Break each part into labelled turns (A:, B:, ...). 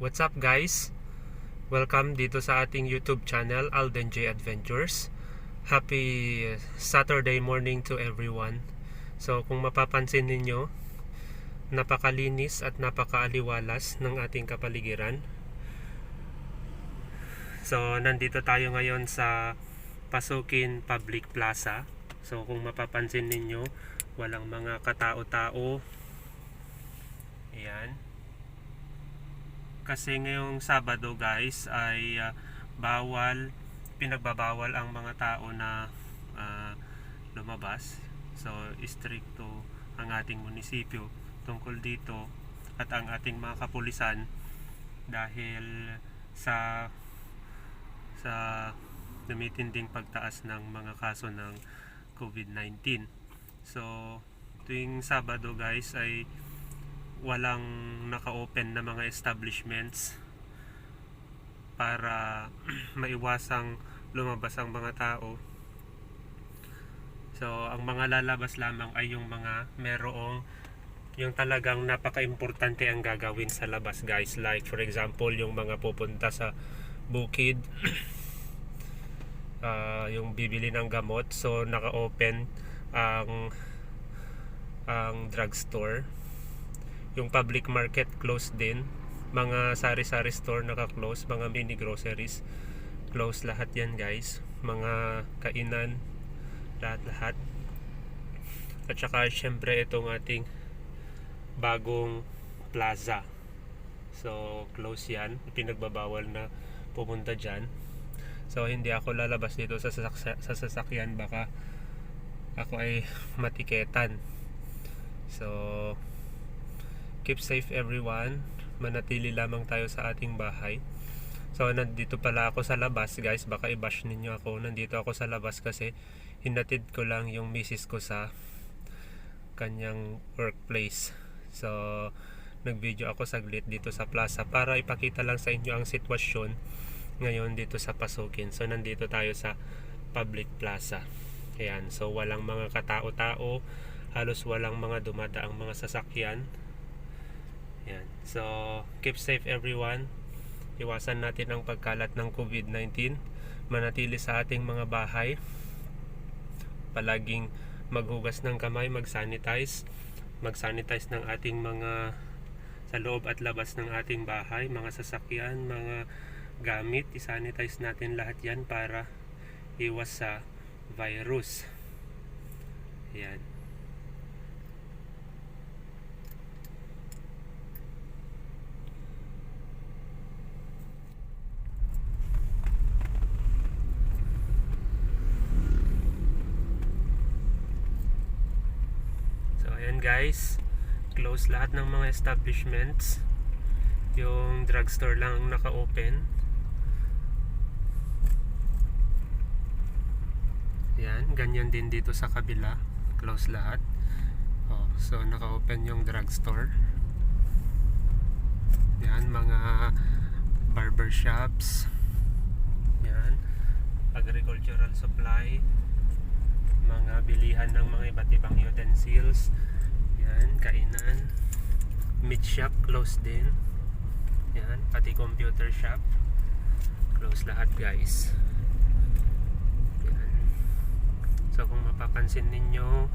A: What's up guys? Welcome dito sa ating YouTube channel, Alden J Adventures. Happy Saturday morning to everyone. So kung mapapansin ninyo, napakalinis at napakaaliwalas ng ating kapaligiran. So nandito tayo ngayon sa Pasuquin Public Plaza. So kung mapapansin ninyo, walang mga katao-tao. Ayan. Kasi ngayong Sabado guys ay pinagbabawal ang mga tao na lumabas. So istrikto ang ating munisipyo tungkol dito at ang ating mga kapulisan dahil sa tumitinding pagtaas ng mga kaso ng COVID-19. So tuwing Sabado guys ay walang naka-open na mga establishments para maiwasang lumabas ang mga tao. So ang mga lalabas lamang ay yung mga yung talagang napaka-importante ang gagawin sa labas guys, like for example yung mga pupunta sa bukid, yung bibili ng gamot. So naka-open ang drugstore. Yung public market closed din, mga sari-sari store naka-close, mga mini groceries close lahat yan guys, mga kainan lahat. At saka syempre itong ating bagong plaza, so close yan, pinagbabawal na pumunta dyan. So hindi ako lalabas dito sa sasakyan, baka ako ay matiketan. So keep safe everyone, manatili lamang tayo sa ating bahay. So nandito pala ako sa labas guys, baka i-bash ninyo ako. Nandito ako sa labas kasi hinatid ko lang yung misis ko sa kanyang workplace. So nag-video ako saglit dito sa plaza para ipakita lang sa inyo ang sitwasyon ngayon dito sa Pasuquin. So nandito tayo sa public plaza. Ayan, so walang mga katao-tao, halos walang mga dumadaang mga sasakyan. Yan. So keep safe everyone. Iwasan natin ang pagkalat ng COVID-19. Manatili sa ating mga bahay. Palaging maghugas ng kamay, mag-sanitize ng ating mga sa loob at labas ng ating bahay, mga sasakyan, mga gamit, i-sanitize natin lahat yan para iwas sa virus. Yan. Guys, close lahat ng mga establishments. Yung drugstore lang ang naka-open. Yan, ganyan din dito sa kabila, close lahat. So naka-open yung drugstore. Yan, mga barber shops. Yan, agricultural supply, mga bilihan ng mga iba't ibang utensils. Yan, kainan, meat shop closed din. Yan, pati computer shop close lahat guys. Yan. So kung mapapansin ninyo,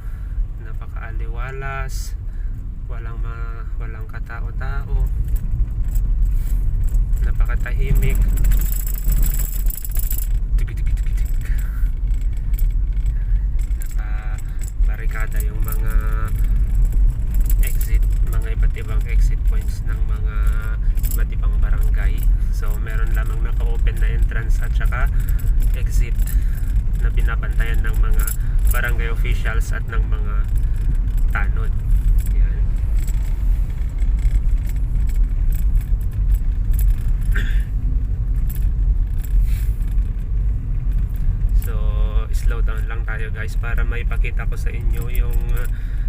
A: napakaaliwalas, walang katao-tao, napakatahimik. Nakabarikada yung mga iba't ibang exit points ng mga iba't ibang barangay. So meron lamang naka-open na entrance at saka exit na binabantayan ng mga barangay officials at ng mga tanod. Yan. So slow down lang tayo guys para maipakita ko sa inyo yung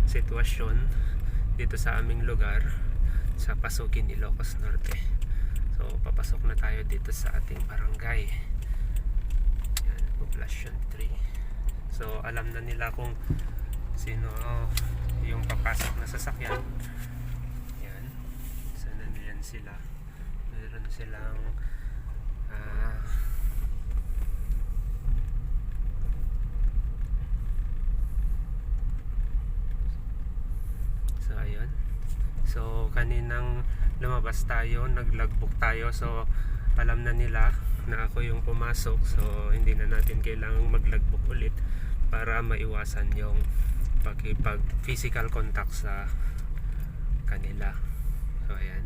A: sitwasyon dito sa aming lugar sa Pasuquin, Ilocos, Norte. So papasok na tayo dito sa ating barangay. Yan, Poblacion 3. So alam na nila kung sino yung papasok na sasakyan. Yan, so nandiyan sila. meron silang ah, so ayun. So kaninang lumabas tayo, nag-logbook tayo, so alam na nila na ako yung pumasok, so hindi na natin kailangang mag-logbook ulit para maiwasan yung pag physical contact sa kanila. So ayan.